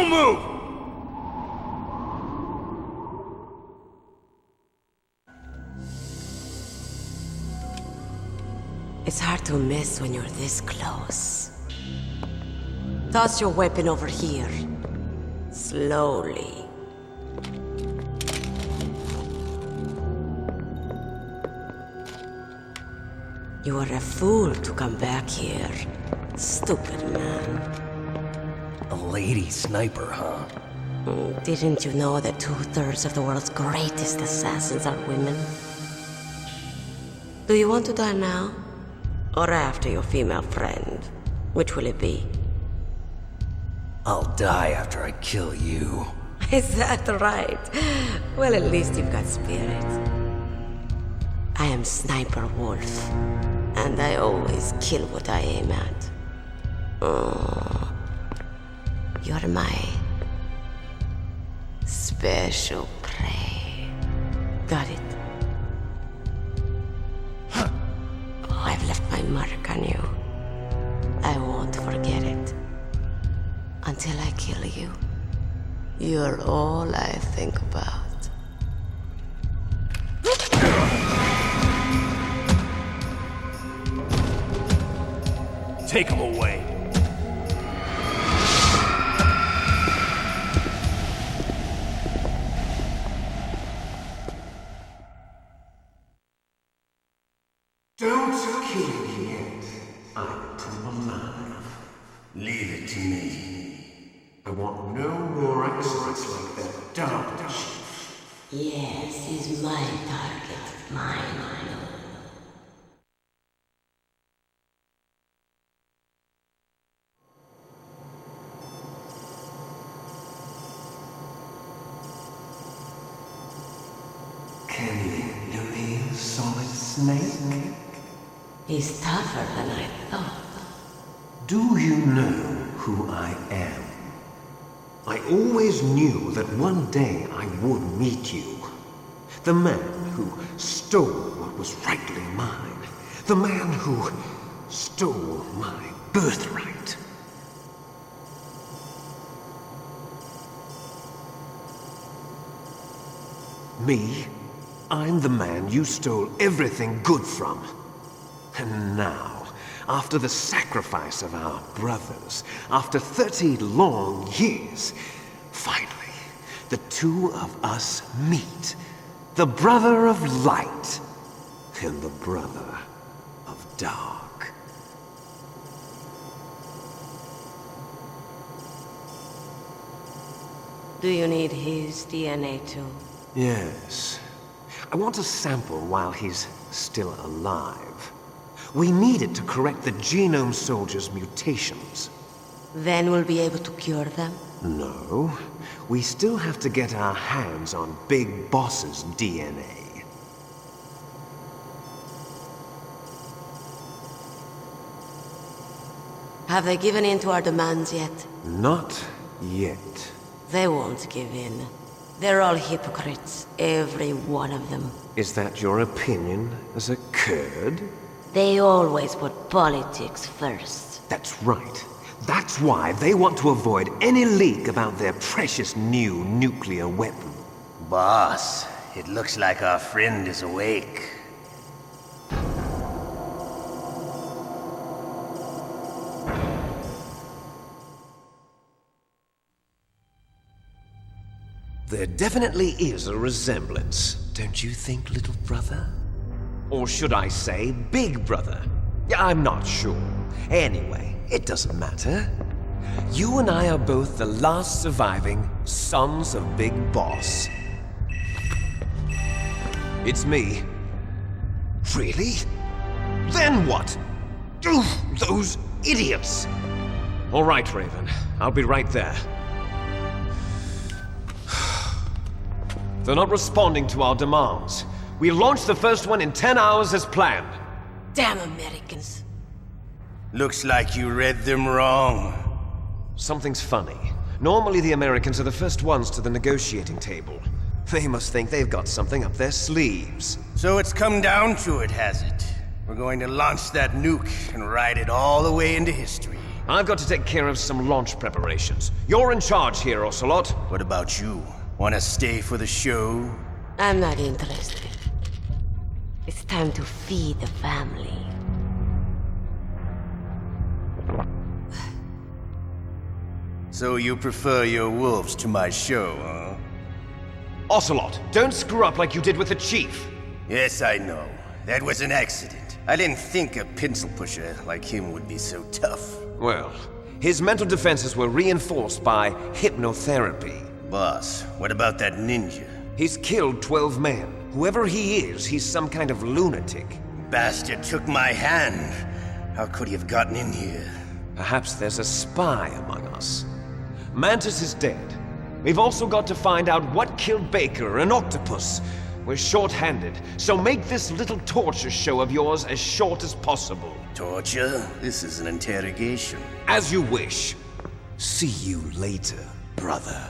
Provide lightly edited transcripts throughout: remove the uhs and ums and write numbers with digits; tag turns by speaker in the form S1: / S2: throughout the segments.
S1: Don't move!
S2: It's hard to miss when you're this close. Toss your weapon over here. Slowly. You were a fool to come back here. Stupid man.
S3: A lady sniper, huh?
S2: Didn't you know that 2/3 of the world's greatest assassins are women? Do you want to die now? Or after your female friend? Which will it be?
S3: I'll die after I kill you.
S2: Is that right? Well, at least you've got spirit. I am Sniper Wolf, and I always kill what I aim at. Oh, you're my special prey. Got it. I've left my mark on you. I won't forget it. Until I kill you. You're all I think about.
S1: Take him away.
S4: Don't kill me yet. I'm too alive.
S5: Leave it to me.
S4: I want no more excellence like that dark chief.
S2: Yes, he's my target. Mine.
S4: Can you do me, Solid Snake?
S2: He's tougher than I thought.
S4: Do you know who I am? I always knew that one day I would meet you. The man who stole what was rightly mine. The man who stole my birthright. Me? I'm the man you stole everything good from. And now, after the sacrifice of our brothers, after 30 long years, finally, the two of us meet. The brother of light and the brother of dark.
S2: Do you need his DNA too?
S4: Yes. I want a sample while he's still alive. We need it to correct the Genome Soldier's mutations.
S2: Then we'll be able to cure them?
S4: No. We still have to get our hands on Big Boss's DNA.
S2: Have they given in to our demands yet?
S4: Not yet.
S2: They won't give in. They're all hypocrites, every one of them.
S4: Is that your opinion as a Kurd?
S2: They always put politics first.
S4: That's right. That's why they want to avoid any leak about their precious new nuclear weapon.
S5: Boss, it looks like our friend is awake.
S4: There definitely is a resemblance, don't you think, little brother? Or should I say, big brother? I'm not sure. Anyway, it doesn't matter. You and I are both the last surviving sons of Big Boss. It's me. Really? Then what? Those idiots! All right, Raven. I'll be right there. They're not responding to our demands. We launched the first one in 10 hours as planned.
S2: Damn Americans.
S5: Looks like you read them wrong.
S4: Something's funny. Normally the Americans are the first ones to the negotiating table. They must think they've got something up their sleeves.
S5: So it's come down to it, has it? We're going to launch that nuke and ride it all the way into history.
S4: I've got to take care of some launch preparations. You're in charge here, Ocelot.
S5: What about you? Wanna stay for the show?
S2: I'm not interested. It's time to feed the family.
S5: So you prefer your wolves to my show, huh?
S4: Ocelot, don't screw up like you did with the Chief.
S5: Yes, I know. That was an accident. I didn't think a pencil pusher like him would be so tough.
S4: Well, his mental defenses were reinforced by hypnotherapy.
S5: Boss, what about that ninja?
S4: He's killed 12 men. Whoever he is, he's some kind of lunatic.
S5: Bastard took my hand. How could he have gotten in here?
S4: Perhaps there's a spy among us. Mantis is dead. We've also got to find out what killed Baker and Octopus. We're short-handed, so make this little torture show of yours as short as possible.
S5: Torture? This is an interrogation.
S4: As you wish. See you later, brother.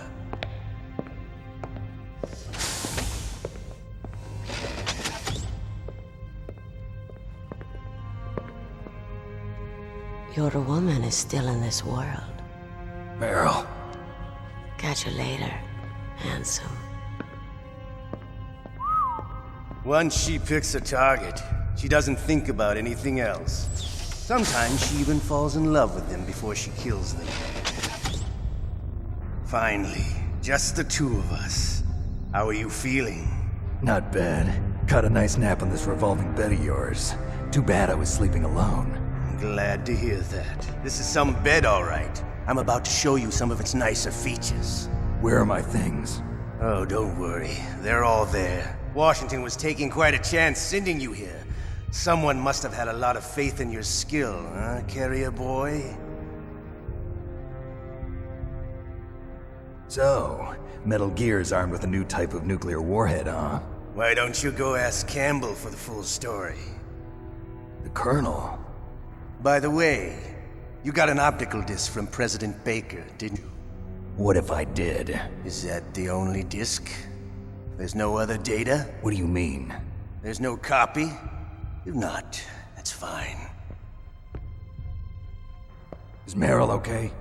S2: Your woman is still in this world.
S3: Meryl.
S2: Catch you later, handsome.
S5: Once she picks a target, she doesn't think about anything else. Sometimes she even falls in love with them before she kills them. Finally, just the two of us. How are you feeling?
S3: Not bad. Caught a nice nap on this revolving bed of yours. Too bad I was sleeping alone.
S5: I'm glad to hear that. This is some bed, all right. I'm about to show you some of its nicer features.
S3: Where are my things?
S5: Oh, don't worry. They're all there. Washington was taking quite a chance sending you here. Someone must have had a lot of faith in your skill, huh, carrier boy?
S3: So, Metal Gear's armed with a new type of nuclear warhead, huh?
S5: Why don't you go ask Campbell for the full story?
S3: The Colonel?
S5: By the way, you got an optical disc from President Baker, didn't you?
S3: What if I did?
S5: Is that the only disc? There's no other data?
S3: What do you mean?
S5: There's no copy? If not, that's fine.
S3: Is Meryl okay?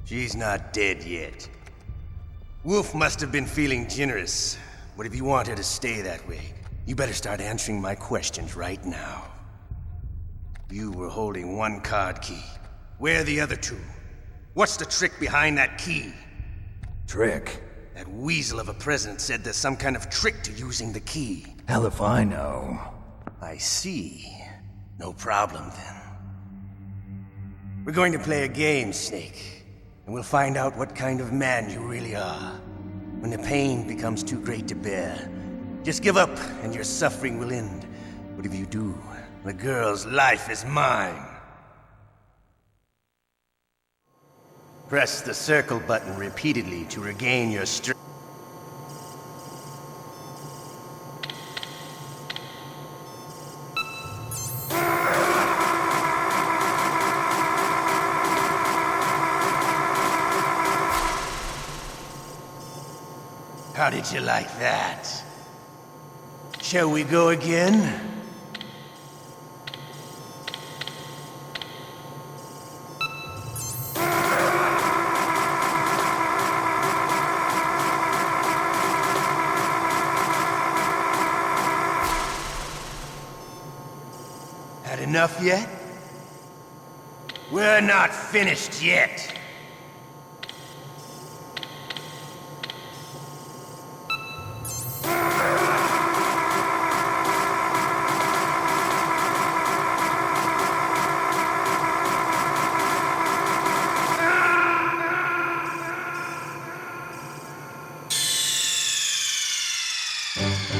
S5: She's not dead yet. Wolf must have been feeling generous, but if you want her to stay that way, you better start answering my questions right now. You were holding one card key. Where are the other two? What's the trick behind that key?
S3: Trick?
S5: That weasel of a president said there's some kind of trick to using the key.
S3: Hell if I know.
S5: I see. No problem then. We're going to play a game, Snake. And we'll find out what kind of man you really are. When the pain becomes too great to bear, just give up and your suffering will end. But if you do, the girl's life is mine. Press the circle button repeatedly to regain your strength. How did you like that? Shall we go again? Had enough yet? We're not finished yet.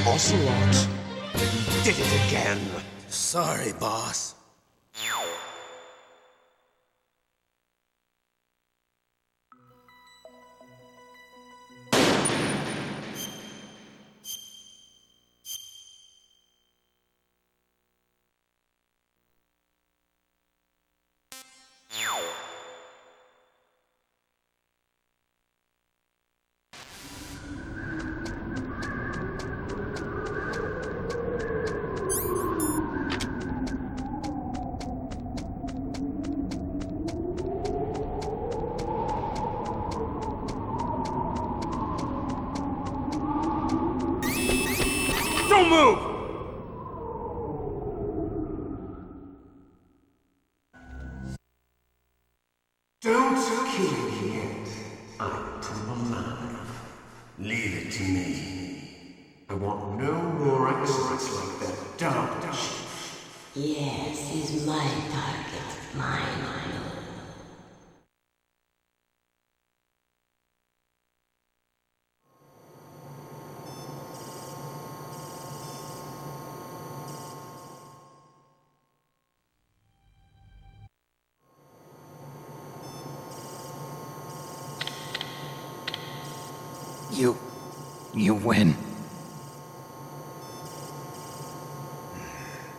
S4: Ocelot, you did it again.
S5: Sorry, boss.
S1: Don't move!
S4: Don't kill me yet. I'm too alive.
S5: Leave it to me.
S4: I want no more accidents like that dark shit.
S2: Yes, he's my target. Mine.
S3: You win.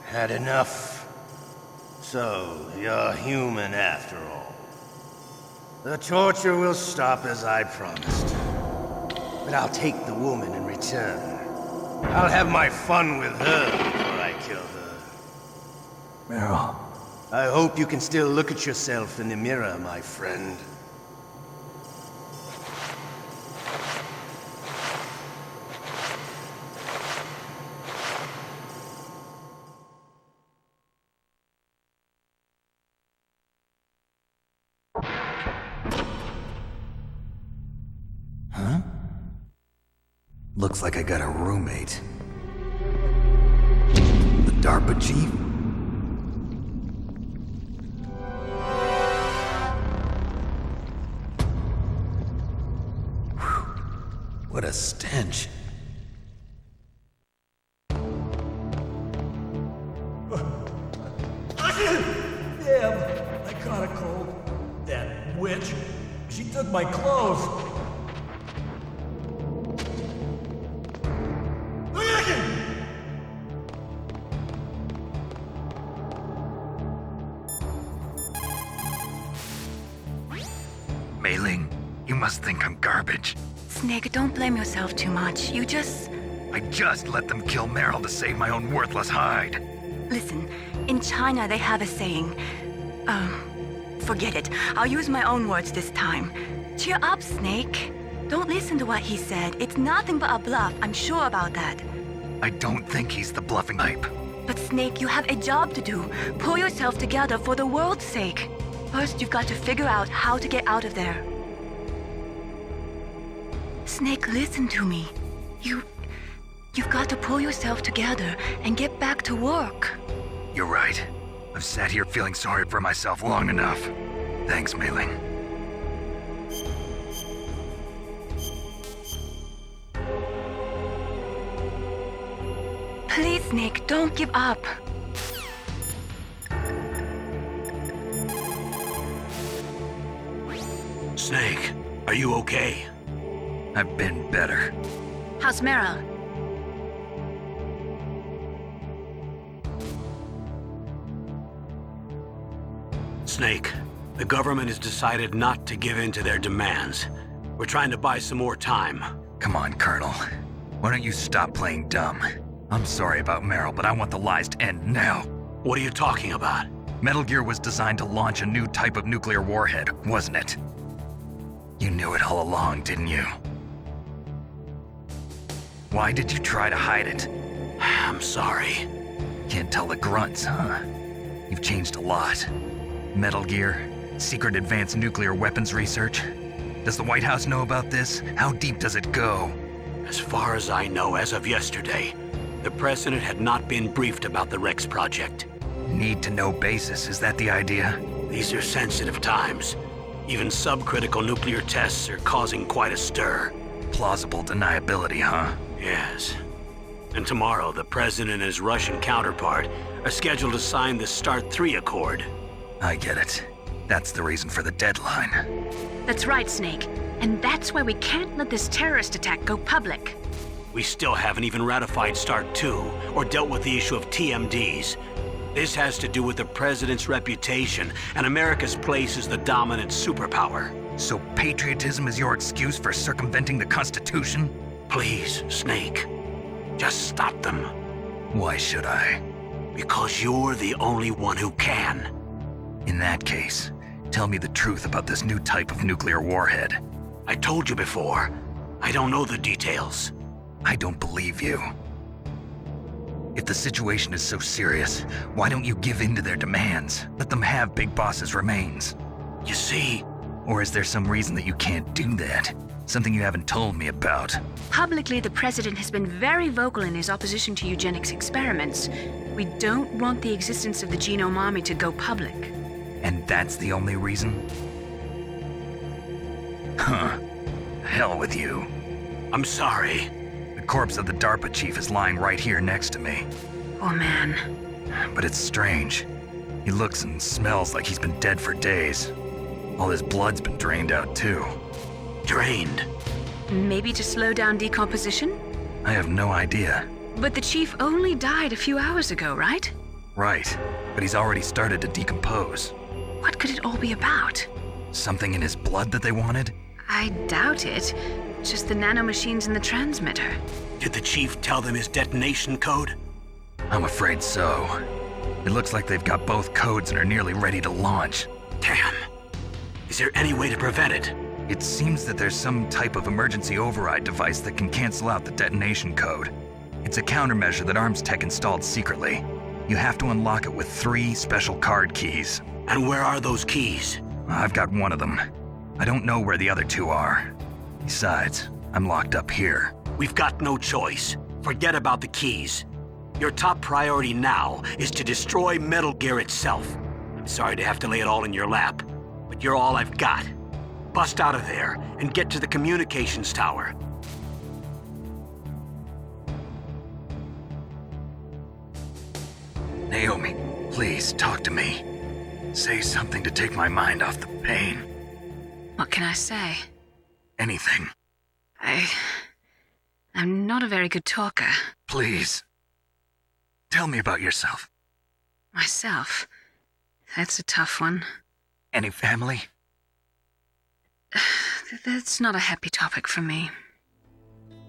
S5: Had enough? So, you're human after all. The torture will stop as I promised. But I'll take the woman in return. I'll have my fun with her before I kill her.
S3: Meryl.
S5: I hope you can still look at yourself in the mirror, my friend.
S3: Looks like I got a roommate. The DARPA chief? Whew. What a stench.
S1: Damn, I caught a cold. That witch. She took my clothes.
S3: Mei Ling, you must think I'm garbage.
S6: Snake, don't blame yourself too much.
S3: I just let them kill Meryl to save my own worthless hide.
S6: Listen, in China they have a saying. Forget it. I'll use my own words this time. Cheer up, Snake. Don't listen to what he said. It's nothing but a bluff. I'm sure about that.
S3: I don't think he's the bluffing type.
S6: But Snake, you have a job to do. Pull yourself together for the world's sake. First, you've got to figure out how to get out of there. Snake, listen to me. You've got to pull yourself together and get back to work.
S3: You're right. I've sat here feeling sorry for myself long enough. Thanks, Mei Ling.
S6: Please, Snake, don't give up.
S1: Snake, are you okay?
S3: I've been better.
S6: How's Meryl?
S1: Snake, the government has decided not to give in to their demands. We're trying to buy some more time.
S3: Come on, Colonel. Why don't you stop playing dumb? I'm sorry about Meryl, but I want the lies to end now.
S1: What are you talking about?
S3: Metal Gear was designed to launch a new type of nuclear warhead, wasn't it? You knew it all along, didn't you? Why did you try to hide it?
S1: I'm sorry.
S3: Can't tell the grunts, huh? You've changed a lot. Metal Gear, secret advanced nuclear weapons research. Does the White House know about this? How deep does it go?
S1: As far as I know, as of yesterday, the president had not been briefed about the Rex project.
S3: Need-to-know basis, is that the idea?
S1: These are sensitive times. Even subcritical nuclear tests are causing quite a stir.
S3: Plausible deniability, huh?
S1: Yes. And tomorrow, the president and his Russian counterpart are scheduled to sign the START 3 Accord.
S3: I get it. That's the reason for the deadline.
S7: That's right, Snake. And that's why we can't let this terrorist attack go public.
S1: We still haven't even ratified START 2 or dealt with the issue of TMDs. This has to do with the president's reputation and America's place as the dominant superpower.
S3: So patriotism is your excuse for circumventing the Constitution?
S1: Please, Snake, just stop them.
S3: Why should I?
S1: Because you're the only one who can.
S3: In that case, tell me the truth about this new type of nuclear warhead.
S1: I told you before, I don't know the details.
S3: I don't believe you. If the situation is so serious, why don't you give in to their demands? Let them have Big Boss's remains.
S1: You see,
S3: Or is there some reason that you can't do that? Something you haven't told me about.
S7: Publicly, the president has been very vocal in his opposition to eugenics experiments. We don't want the existence of the Genome Army to go public.
S3: And that's the only reason? Huh. Hell with you.
S1: I'm sorry.
S3: The corpse of the DARPA chief is lying right here next to me.
S7: Oh man.
S3: But it's strange. He looks and smells like he's been dead for days. All his blood's been drained out too.
S1: Drained.
S7: Maybe to slow down decomposition?
S3: I have no idea.
S7: But the chief only died a few hours ago, right?
S3: Right, but he's already started to decompose.
S7: What could it all be about?
S3: Something in his blood that they wanted?
S7: I doubt it. Just the nanomachines in the transmitter.
S1: Did the chief tell them his detonation code?
S3: I'm afraid so. It looks like they've got both codes and are nearly ready to launch.
S1: Damn. Is there any way to prevent it?
S3: It seems that there's some type of emergency override device that can cancel out the detonation code. It's a countermeasure that Arms Tech installed secretly. You have to unlock it with 3 special card keys.
S1: And where are those keys?
S3: I've got one of them. I don't know where the other 2 are. Besides, I'm locked up here.
S1: We've got no choice. Forget about the keys. Your top priority now is to destroy Metal Gear itself. I'm sorry to have to lay it all in your lap, but you're all I've got. Bust out of there and get to the communications tower.
S3: Naomi, please talk to me. Say something to take my mind off the pain.
S7: What can I say?
S3: Anything.
S7: I'm not a very good talker.
S3: Please. Tell me about yourself.
S7: Myself. That's a tough one.
S3: Any family?
S7: That's not a happy topic for me.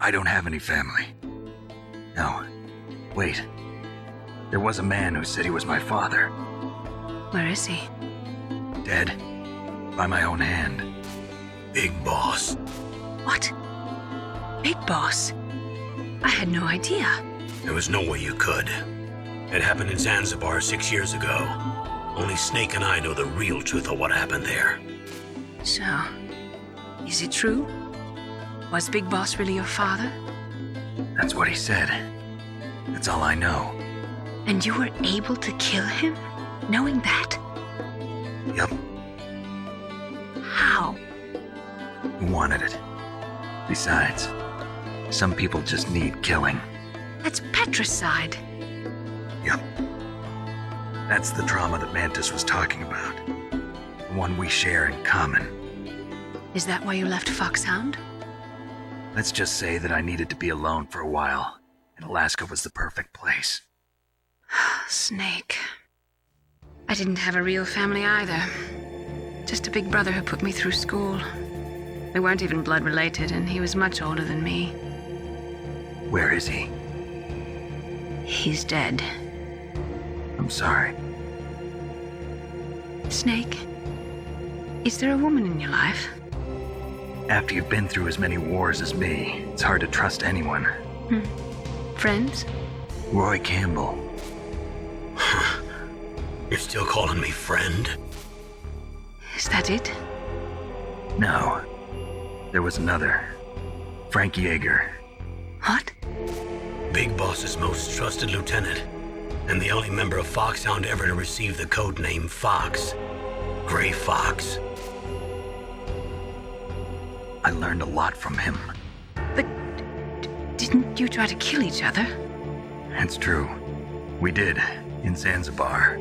S3: I don't have any family. No. Wait. There was a man who said he was my father.
S7: Where is he?
S3: Dead. By my own hand.
S1: Big Boss.
S7: What? Big Boss? I had no idea.
S1: There was no way you could. It happened in Zanzibar 6 years ago. Only Snake and I know the real truth of what happened there.
S7: So, is it true? Was Big Boss really your father?
S3: That's what he said. That's all I know.
S7: And you were able to kill him, knowing that?
S3: Yup.
S7: How?
S3: He wanted it. Besides, some people just need killing.
S7: That's patricide.
S3: Yup. That's the trauma that Mantis was talking about. The one we share in common.
S7: Is that why you left Foxhound?
S3: Let's just say that I needed to be alone for a while, and Alaska was the perfect place.
S7: Snake. I didn't have a real family either. Just a big brother who put me through school. We weren't even blood related, and he was much older than me.
S3: Where is he?
S7: He's dead.
S3: I'm sorry.
S7: Snake, is there a woman in your life?
S3: After you've been through as many wars as me, it's hard to trust anyone.
S7: Friends?
S3: Roy Campbell.
S1: You're still calling me friend?
S7: Is that it?
S3: No. There was another. Frank Yeager.
S7: What?
S1: Big Boss's most trusted lieutenant, and the only member of Foxhound ever to receive the code name Fox. Gray Fox.
S3: I learned a lot from him.
S7: But didn't you try to kill each other?
S3: It's true. We did, in Zanzibar.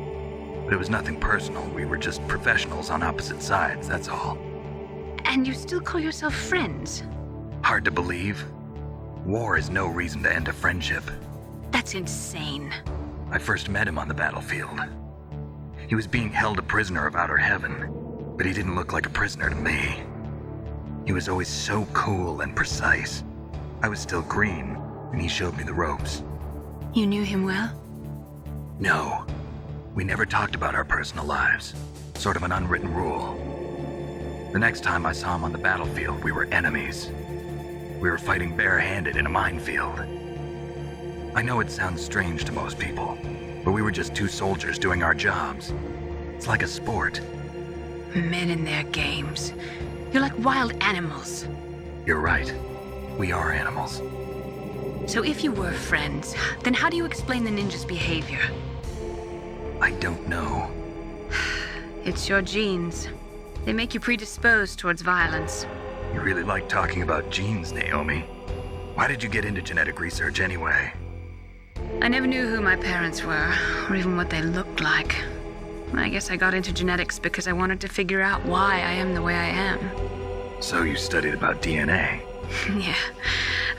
S3: But it was nothing personal. We were just professionals on opposite sides, that's all.
S7: And you still call yourself friends?
S3: Hard to believe. War is no reason to end a friendship.
S7: That's insane.
S3: I first met him on the battlefield. He was being held a prisoner of Outer Heaven, but he didn't look like a prisoner to me. He was always so cool and precise. I was still green, and he showed me the ropes.
S7: You knew him well?
S3: No, we never talked about our personal lives. Sort of an unwritten rule. The next time I saw him on the battlefield, we were enemies. We were fighting barehanded in a minefield. I know it sounds strange to most people, but we were just two soldiers doing our jobs. It's like a sport.
S7: Men and their games. You're like wild animals.
S3: You're right. We are animals.
S7: So if you were friends, then how do you explain the ninjas' behavior?
S3: I don't know.
S7: It's your genes. They make you predisposed towards violence.
S3: You really like talking about genes, Naomi. Why did you get into genetic research anyway?
S7: I never knew who my parents were, or even what they looked like. I guess I got into genetics because I wanted to figure out why I am the way I am.
S3: So you studied about DNA?
S7: Yeah.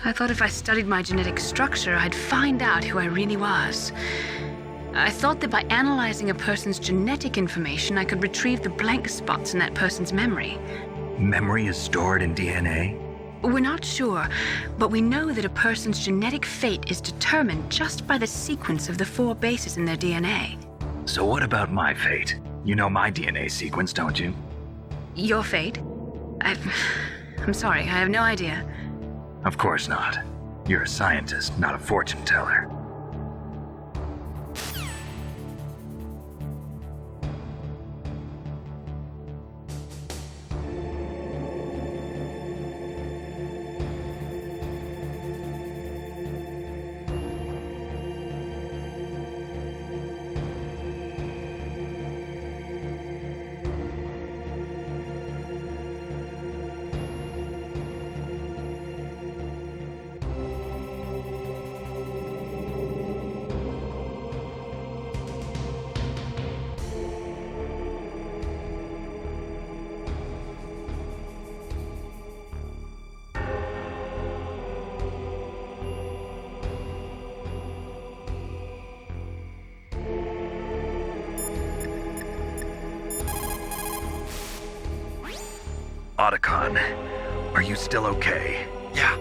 S7: I thought if I studied my genetic structure, I'd find out who I really was. I thought that by analyzing a person's genetic information, I could retrieve the blank spots in that person's memory.
S3: Memory is stored in DNA?
S7: We're not sure, but we know that a person's genetic fate is determined just by the sequence of the 4 bases in their DNA.
S3: So what about my fate? You know my DNA sequence, don't you?
S7: Your fate? I'm sorry, I have no idea.
S3: Of course not. You're a scientist, not a fortune teller. Otacon, are you still okay?
S8: Yeah,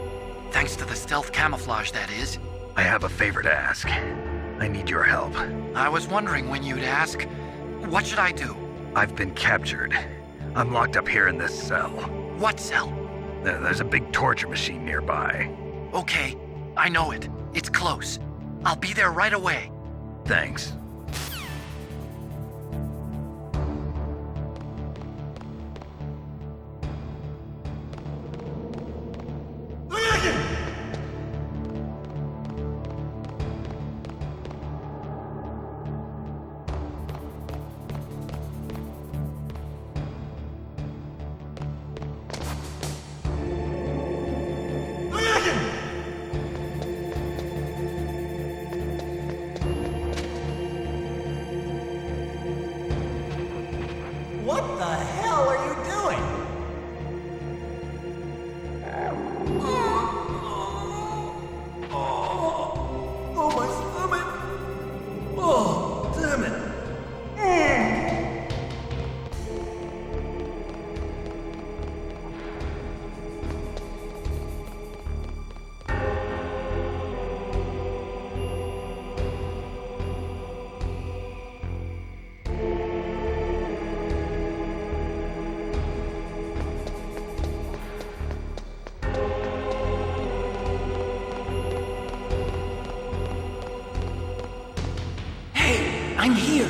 S8: thanks to the stealth camouflage, that is.
S3: I have a favor to ask. I need your help.
S8: I was wondering when you'd ask. What should I do?
S3: I've been captured. I'm locked up here in this cell.
S8: What cell?
S3: There's a big torture machine nearby.
S8: Okay, I know it. It's close. I'll be there right away.
S3: Thanks.
S9: What the hell are you doing? Oh, my stomach! Oh, damn it!
S8: I'm here.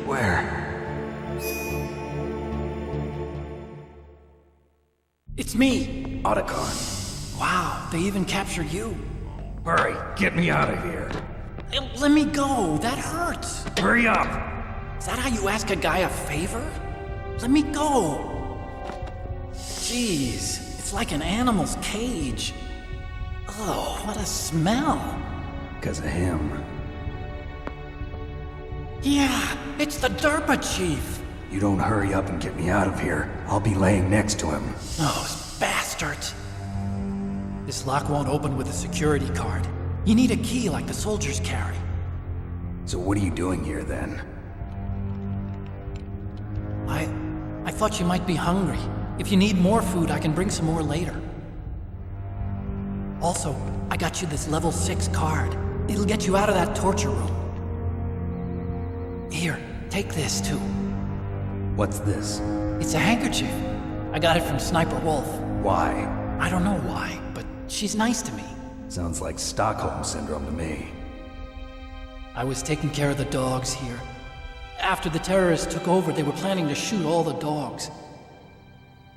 S3: Where?
S8: It's me.
S3: Otacon.
S8: Wow, they even captured you.
S3: Hurry, get me out of here.
S8: Let me go. That hurts.
S3: Hurry up!
S8: Is that how you ask a guy a favor? Let me go. Jeez, it's like an animal's cage. Oh, what a smell.
S3: Because of him.
S8: Yeah, it's the Derpa Chief.
S3: You don't hurry up and get me out of here, I'll be laying next to him.
S8: Those bastards. This lock won't open with a security card. You need a key like the soldiers carry.
S3: So what are you doing here then?
S8: I thought you might be hungry. If you need more food, I can bring some more later. Also, I got you this level 6 card. It'll get you out of that torture room. Here, take this too.
S3: What's this?
S8: It's a handkerchief. I got it from Sniper Wolf.
S3: Why?
S8: I don't know why, but she's nice to me.
S3: Sounds like Stockholm Syndrome to me.
S8: I was taking care of the dogs here. After the terrorists took over, they were planning to shoot all the dogs.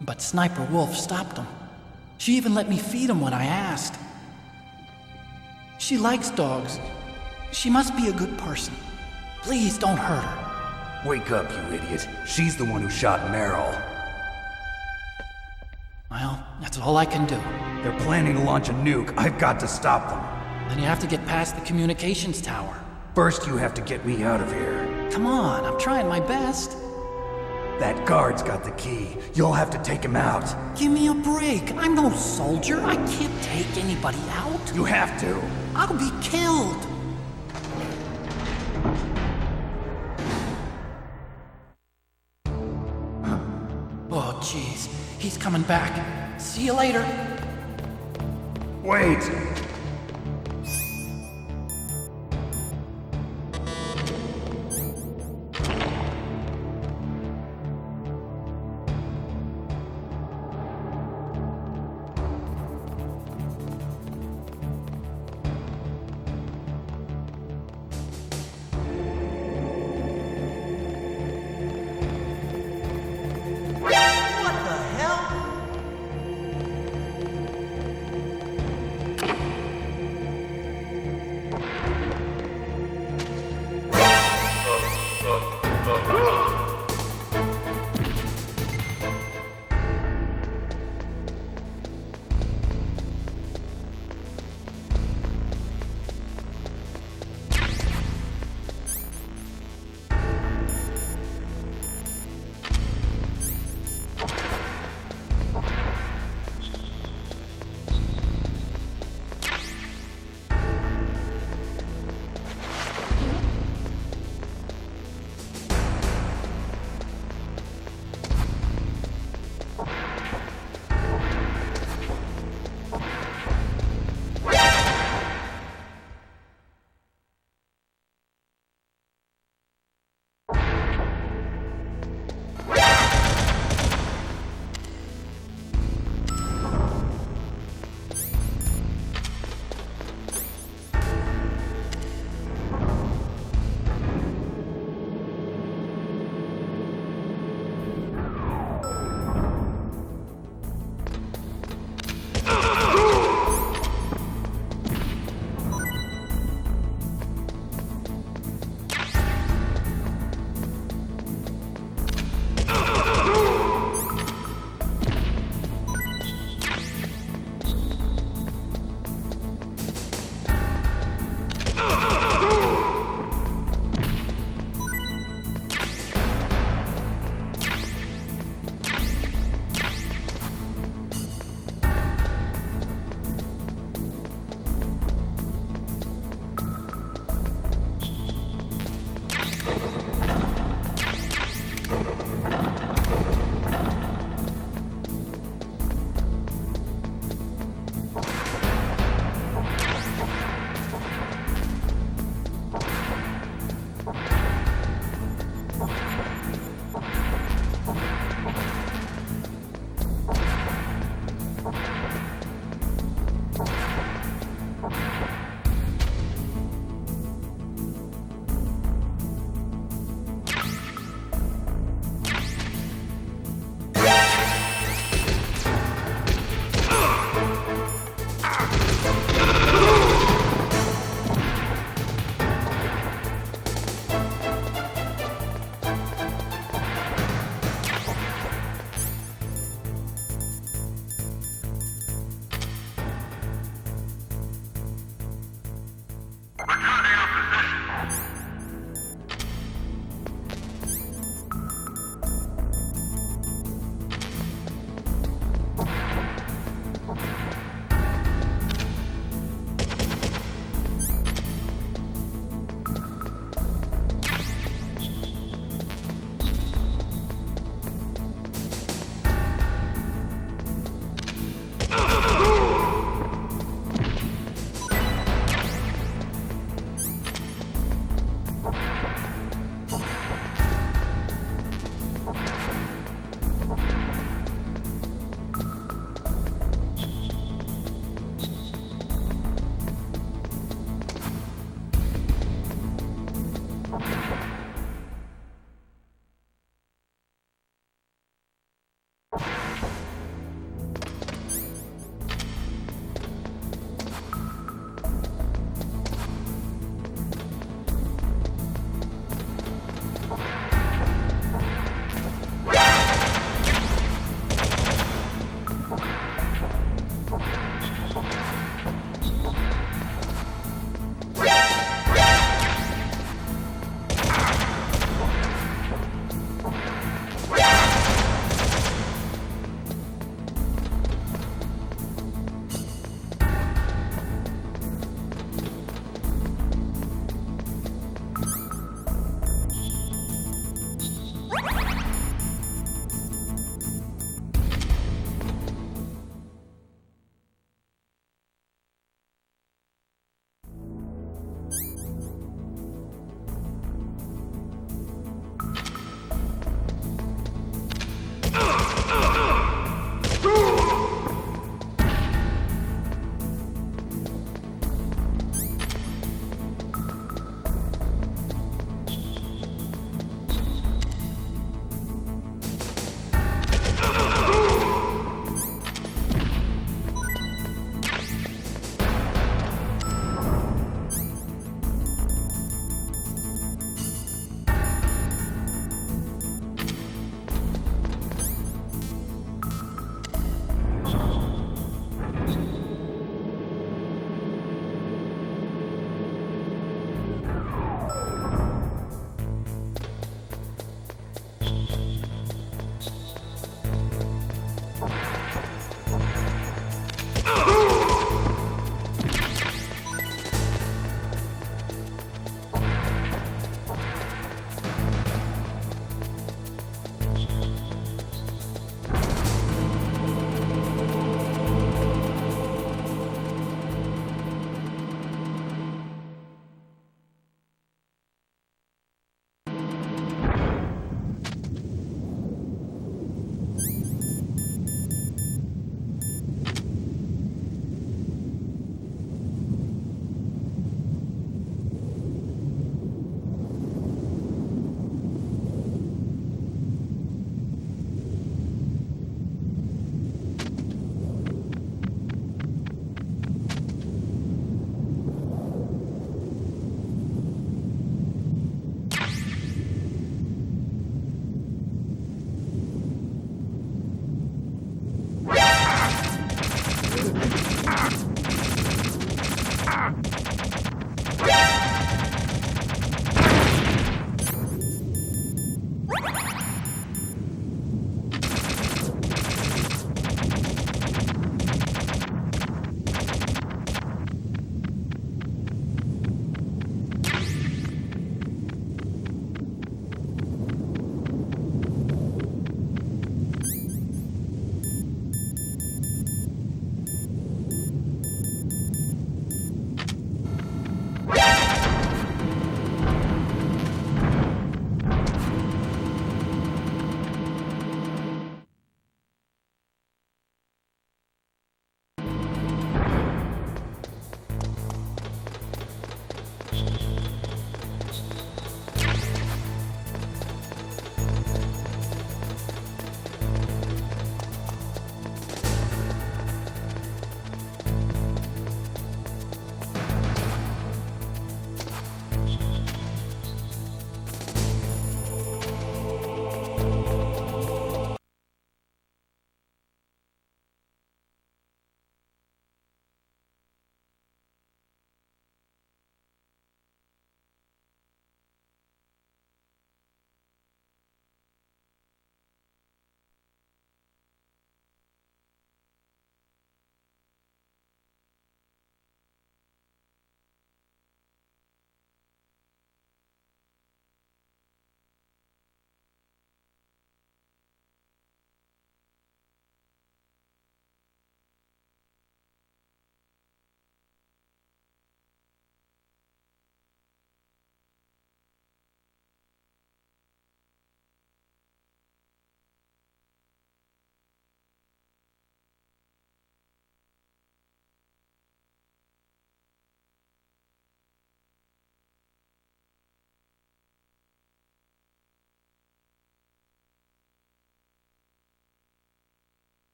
S8: But Sniper Wolf stopped them. She even let me feed them when I asked. She likes dogs. She must be a good person. Please don't hurt her.
S10: Wake up, you idiot. She's the one who shot Meryl.
S8: Well, that's all I can do.
S10: They're planning to launch a nuke. I've got to stop them.
S8: Then you have to get past the communications tower.
S10: First, you have to get me out of here.
S8: Come on, I'm trying my best.
S10: That guard's got the key. You'll have to take him out.
S8: Give me a break. I'm no soldier. I can't take anybody out.
S10: You have to.
S8: I'll be killed. Oh, jeez. He's coming back. See you later.
S10: Wait!
S9: What the hell?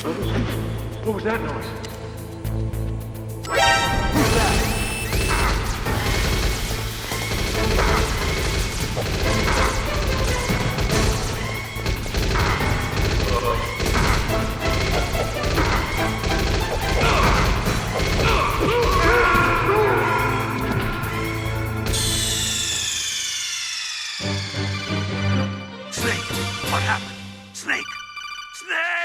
S4: What was that noise?
S1: Snake! What happened? Snake! Snake!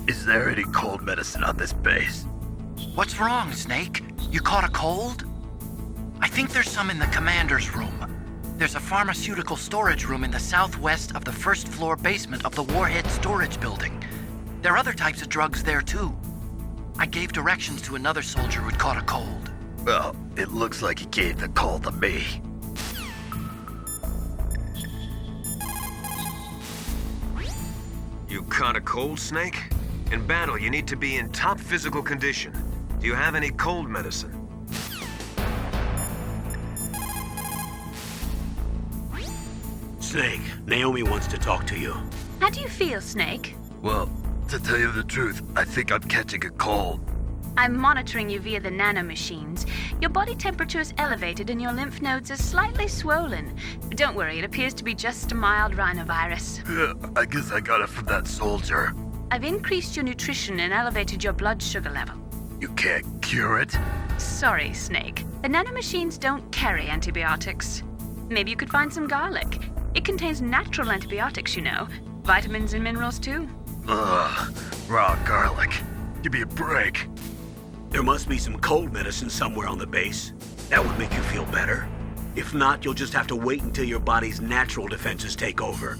S3: Is there any cold medicine on this base?
S11: What's wrong, Snake? You caught a cold? I think there's some in the commander's room. There's a pharmaceutical storage room in the southwest of the first floor basement of the Warhead storage building. There are other types of drugs there, too. I gave directions to another soldier who'd caught a cold.
S3: Well, it looks like he gave the call to me.
S4: You caught a cold, Snake? In battle, you need to be in top physical condition. Do you have any cold medicine?
S1: Snake, Naomi wants to talk to you.
S6: How do you feel, Snake?
S3: Well, to tell you the truth, I think I'm catching a cold.
S6: I'm monitoring you via the nanomachines. Your body temperature is elevated and your lymph nodes are slightly swollen. But don't worry, it appears to be just a mild rhinovirus.
S3: I guess I got it from that soldier.
S6: I've increased your nutrition and elevated your blood sugar level.
S3: You can't cure it?
S6: Sorry, Snake. The nanomachines don't carry antibiotics. Maybe you could find some garlic. It contains natural antibiotics, you know. Vitamins and minerals, too.
S3: Ugh, raw garlic. Give me a break.
S1: There must be some cold medicine somewhere on the base. That would make you feel better. If not, you'll just have to wait until your body's natural defenses take over.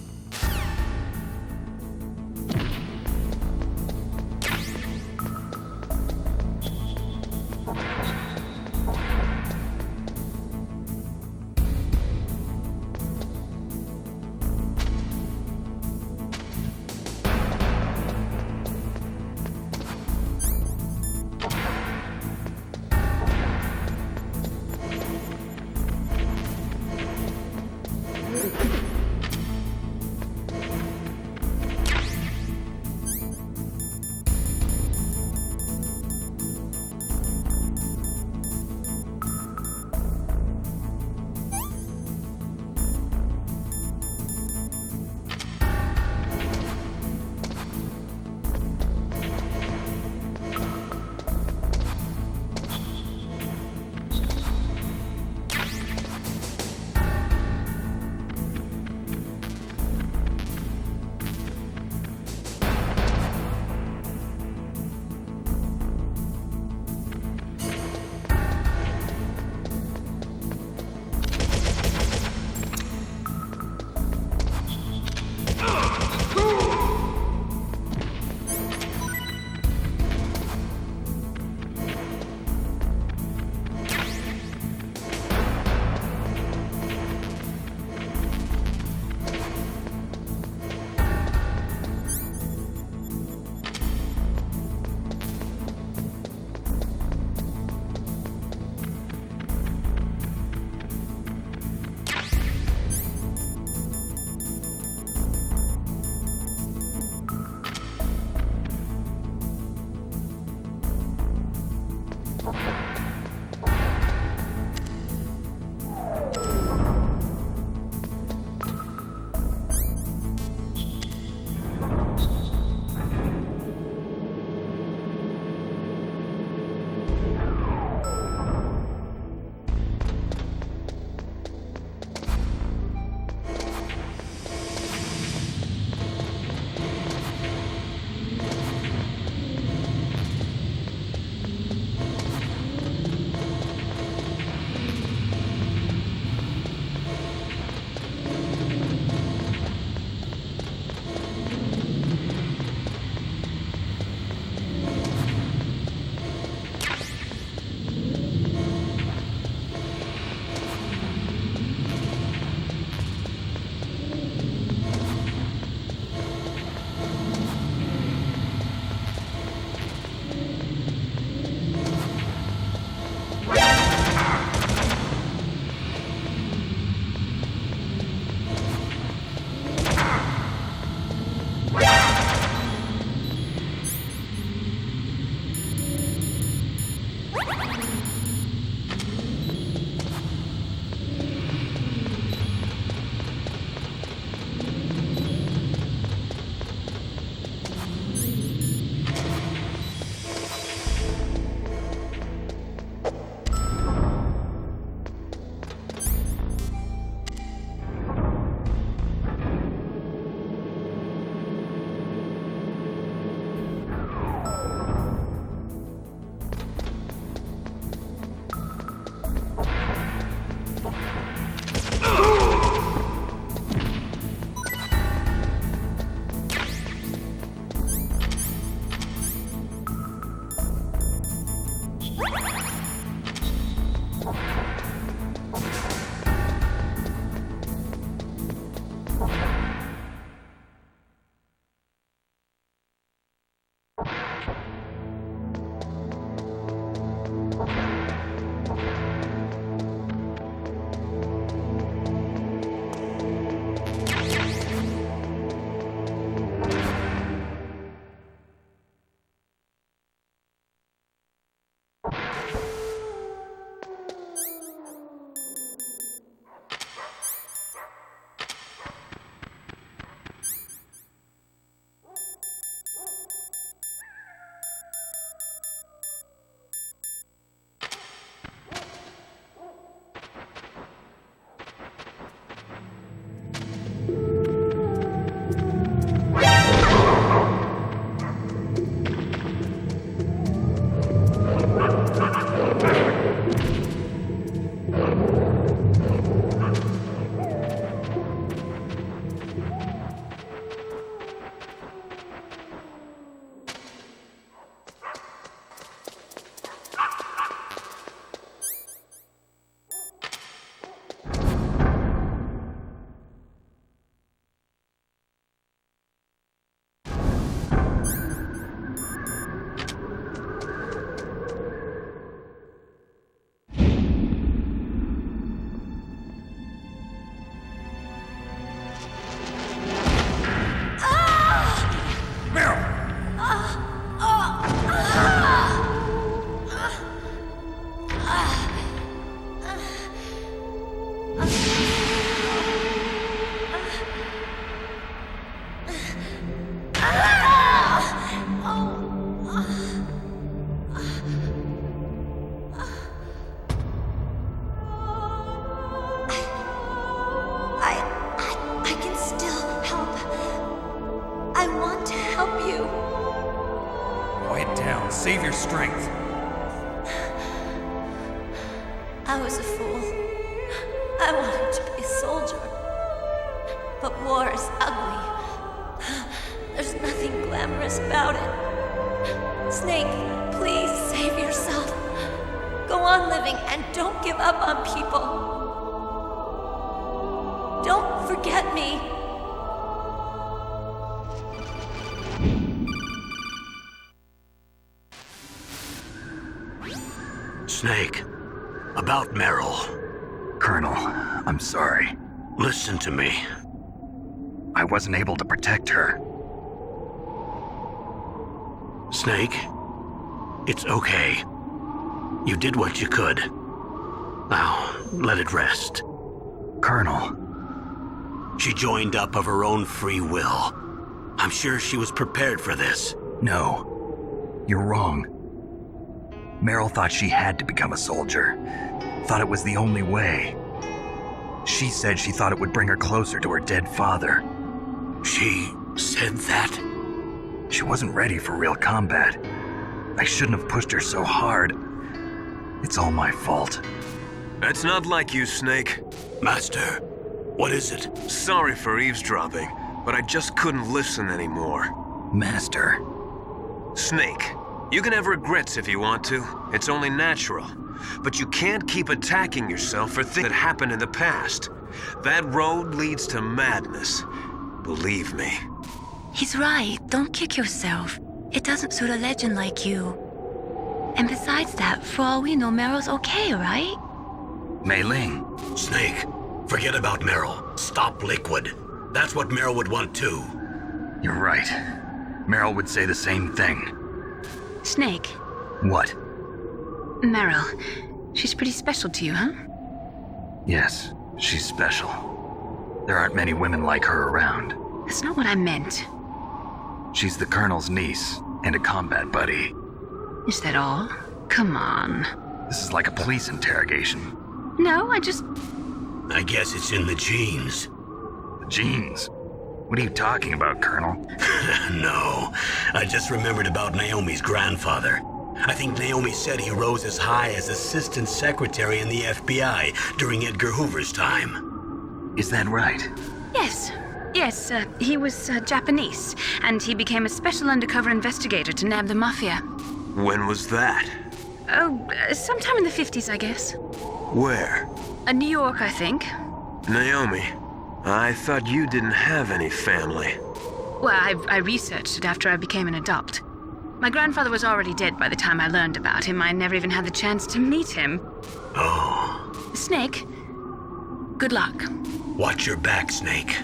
S4: Save your strength.
S2: I was a fool. I wanted to be a soldier. But war is ugly. There's nothing glamorous about it. Snake, please save yourself. Go on living and don't give up on people. Don't forget me.
S1: Snake, about Meryl.
S3: Colonel, I'm sorry.
S1: Listen to me.
S3: I wasn't able to protect her.
S1: Snake, it's okay. You did what you could. Now, let it rest.
S3: Colonel.
S1: She joined up of her own free will. I'm sure she was prepared for this.
S3: No, you're wrong. Meryl thought she had to become a soldier. Thought it was the only way. She said she thought it would bring her closer to her dead father.
S1: She said that?
S3: She wasn't ready for real combat. I shouldn't have pushed her so hard. It's all my fault.
S4: That's not like you, Snake.
S1: Master, what is it?
S4: Sorry for eavesdropping, but I just couldn't listen anymore.
S3: Master.
S4: Snake, you can have regrets if you want to. It's only natural. But you can't keep attacking yourself for things that happened in the past. That road leads to madness. Believe me.
S12: He's right. Don't kick yourself. It doesn't suit a legend like you. And besides that, for all we know, Meryl's okay, right?
S3: Mei Ling.
S1: Snake, forget about Meryl. Stop Liquid. That's what Meryl would want too.
S3: You're right. Meryl would say the same thing.
S7: Snake.
S3: What?
S7: Meryl. She's pretty special to you, huh?
S3: Yes, she's special. There aren't many women like her around.
S7: That's not what I meant.
S3: She's the Colonel's niece and a combat buddy.
S7: Is that all? Come on.
S3: This is like a police interrogation.
S7: No, I
S1: guess it's in the genes.
S3: The genes? What are you talking about, Colonel?
S1: No, I just remembered about Naomi's grandfather. I think Naomi said he rose as high as assistant secretary in the FBI during Edgar Hoover's time.
S3: Is that right?
S7: Yes. Yes, he was Japanese, and he became a special undercover investigator to nab the Mafia.
S4: When was that?
S7: Oh, sometime in the 50s, I guess.
S4: Where?
S7: New York, I think.
S4: Naomi, I thought you didn't have any family.
S7: Well, I researched it after I became an adult. My grandfather was already dead by the time I learned about him. I never even had the chance to meet him.
S1: Oh.
S7: Snake, good luck.
S1: Watch your back, Snake.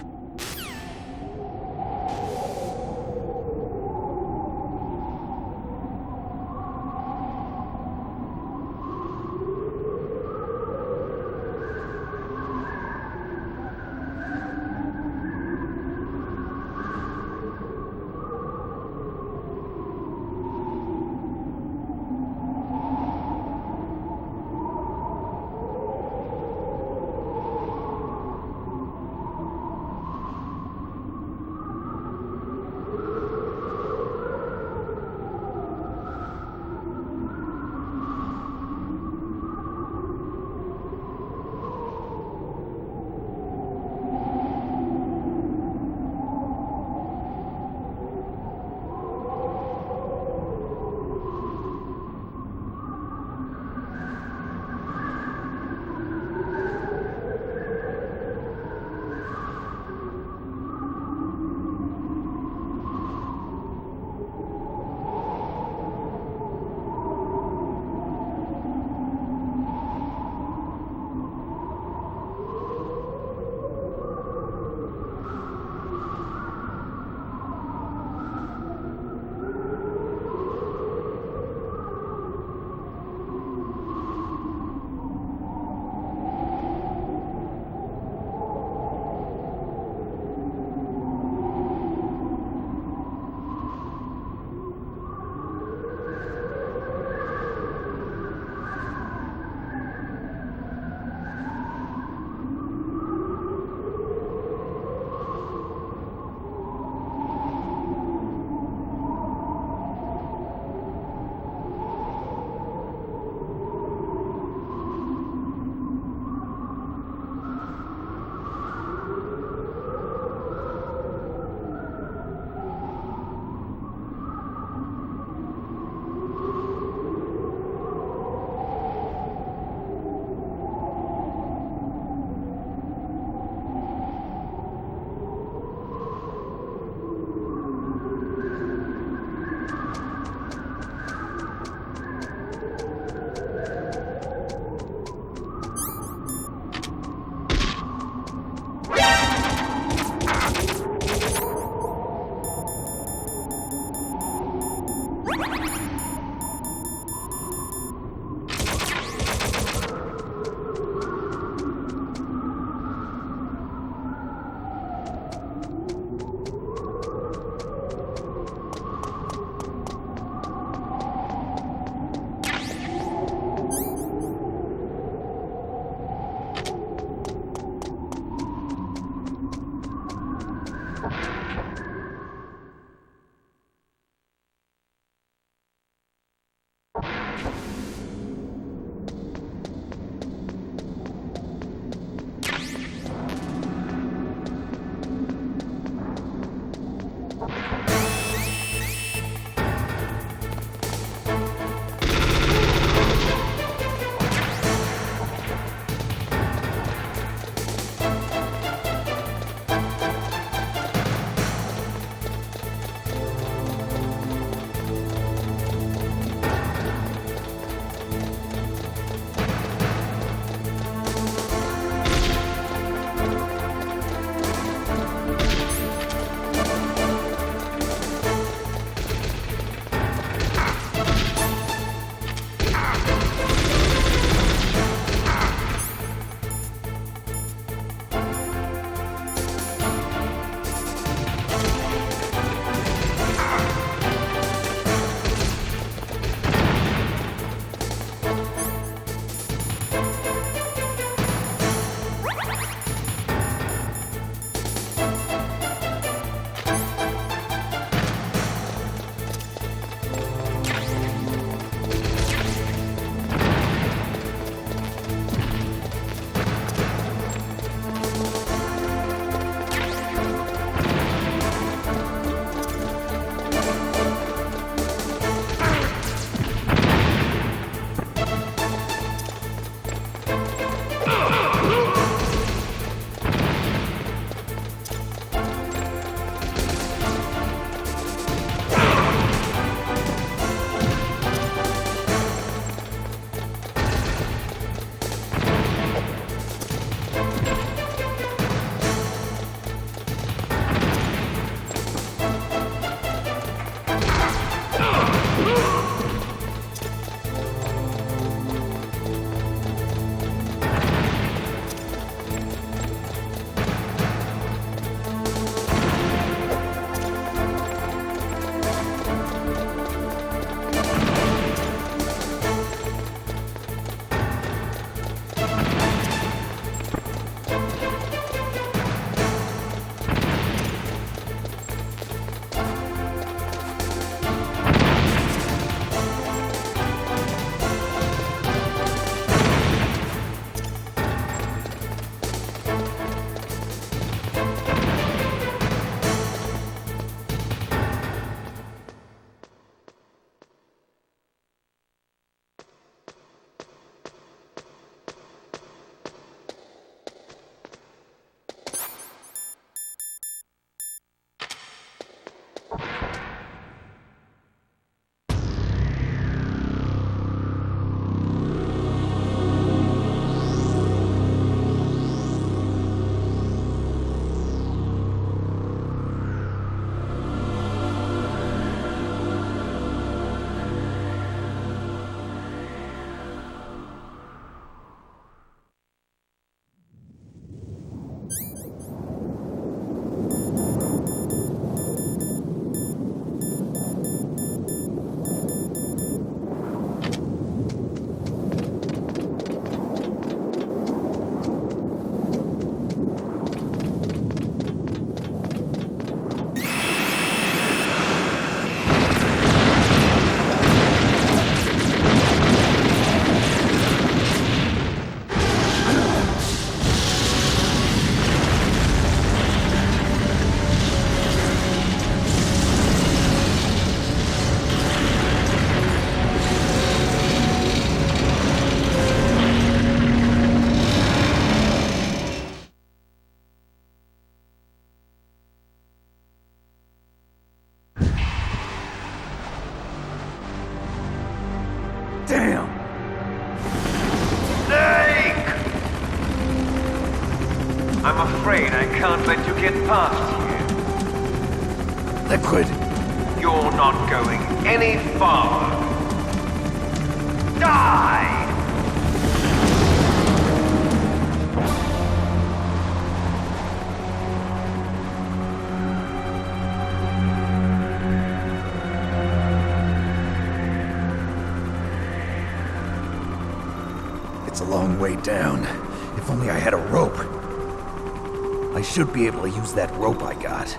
S10: Damn!
S4: Snake! I'm afraid I can't let you get past here.
S10: Liquid!
S4: You're not going any farther. Die!
S10: It's a long way down. If only I had a rope. I should be able to use that rope I got.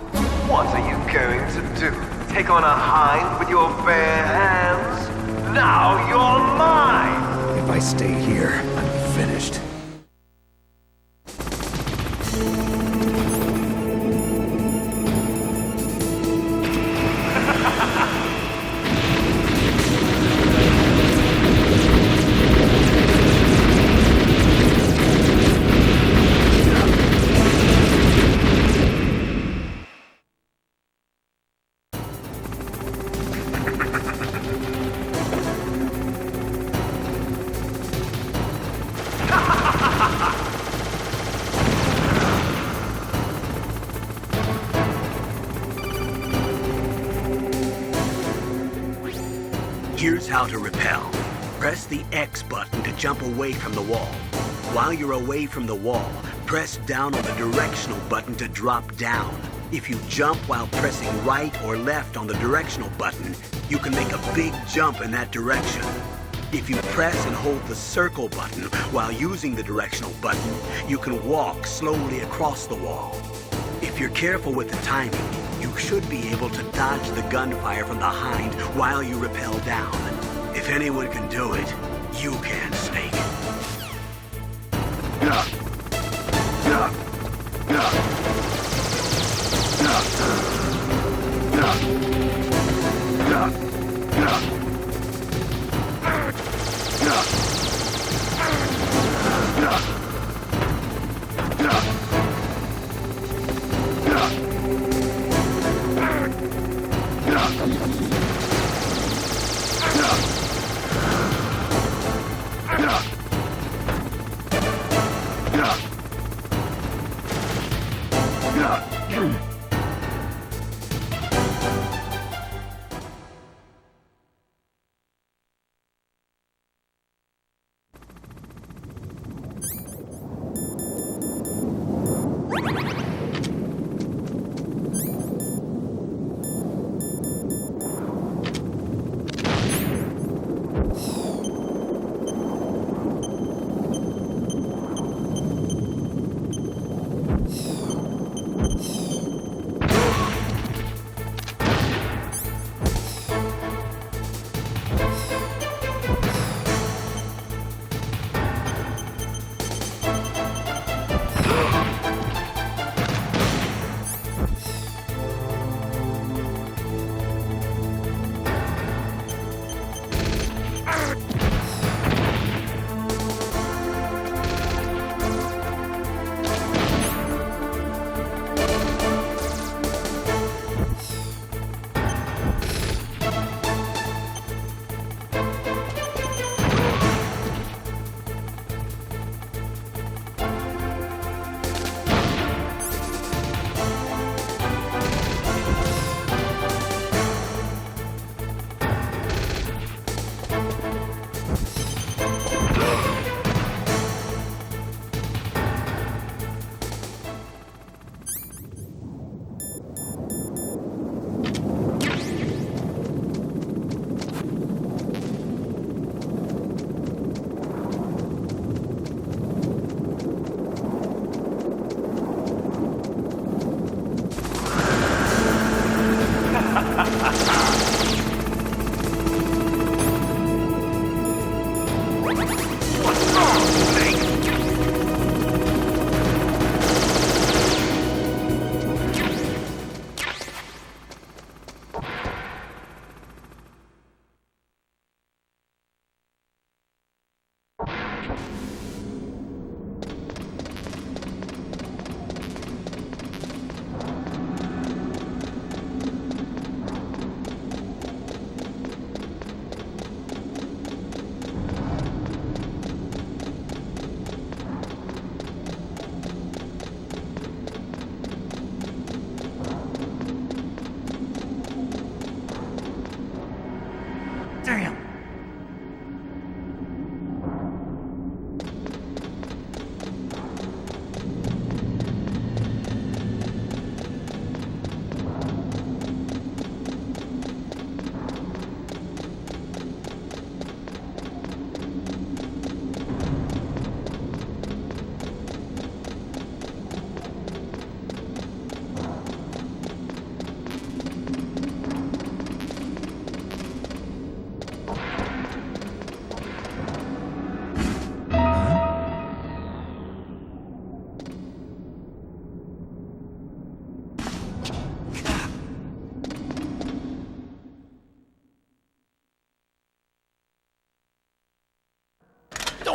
S4: What are you going to do? Take on a hind with your bare hands? Now you're mine!
S10: If I stay here, I'm finished.
S1: Here's how to repel. Press the X button to jump away from the wall. While you're away from the wall, press down on the directional button to drop down. If you jump while pressing right or left on the directional button, you can make a big jump in that direction. If you press and hold the circle button while using the directional button, you can walk slowly across the wall. If you're careful with the timing, you should be able to dodge the gunfire from the hind while you rappel down. If anyone can do it, you can, Snake.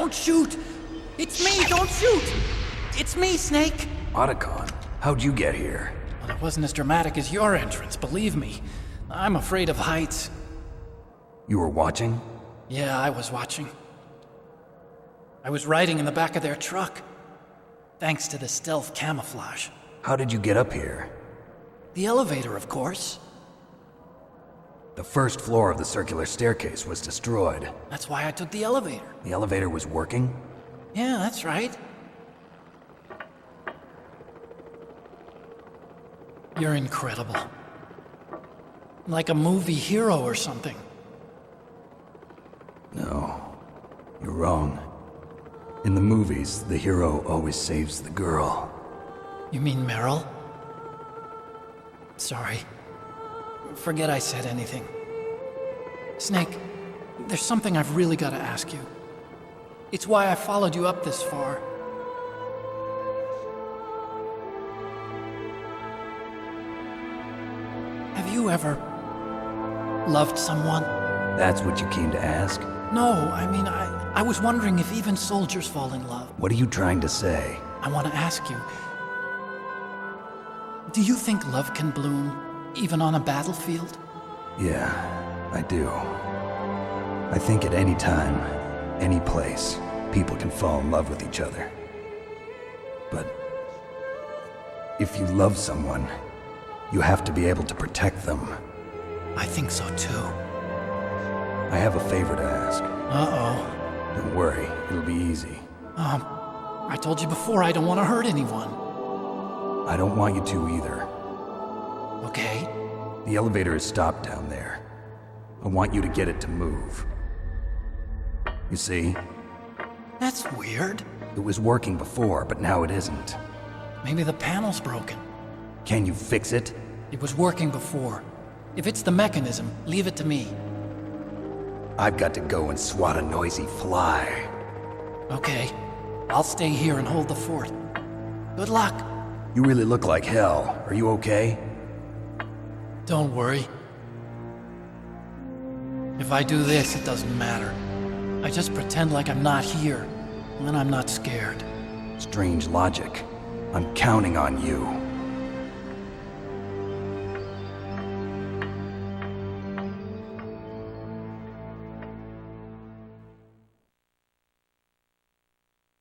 S8: Don't shoot! It's me, don't shoot! It's me, Snake!
S10: Otacon, how'd you get here?
S8: Well, it wasn't as dramatic as your entrance, believe me. I'm afraid of heights.
S10: You were watching?
S8: Yeah, I was watching. I was riding in the back of their truck. Thanks to the stealth camouflage.
S10: How did you get up here?
S8: The elevator, of course.
S10: The first floor of the circular staircase was destroyed.
S8: That's why I took the elevator.
S10: The elevator was working?
S8: Yeah, that's right. You're incredible. Like a movie hero or something.
S10: No, you're wrong. In the movies, the hero always saves the girl.
S8: You mean Meryl? Sorry. Forget I said anything. Snake, there's something I've really got to ask you. It's why I followed you up this far. Have you ever loved someone?
S10: That's what you came to ask?
S8: No, I mean, I was wondering if even soldiers fall in love.
S10: What are you trying to say?
S8: I want to ask you, do you think love can bloom, even on a battlefield?
S10: Yeah, I do. I think at any time, any place, people can fall in love with each other. But if you love someone, you have to be able to protect them.
S8: I think so too.
S10: I have a favor to ask.
S8: Uh-oh.
S10: Don't worry, it'll be easy.
S8: I told you before I don't want to hurt anyone.
S10: I don't want you to either.
S8: Okay.
S10: The elevator is stopped down there. I want you to get it to move. You see?
S8: That's weird.
S10: It was working before, but now it isn't.
S8: Maybe the panel's broken.
S10: Can you fix it?
S8: It was working before. If it's the mechanism, leave it to me.
S10: I've got to go and swat a noisy fly.
S8: Okay. I'll stay here and hold the fort. Good luck.
S10: You really look like hell. Are you okay?
S8: Don't worry. If I do this, it doesn't matter. I just pretend like I'm not here, and then I'm not scared.
S10: Strange logic. I'm counting on you.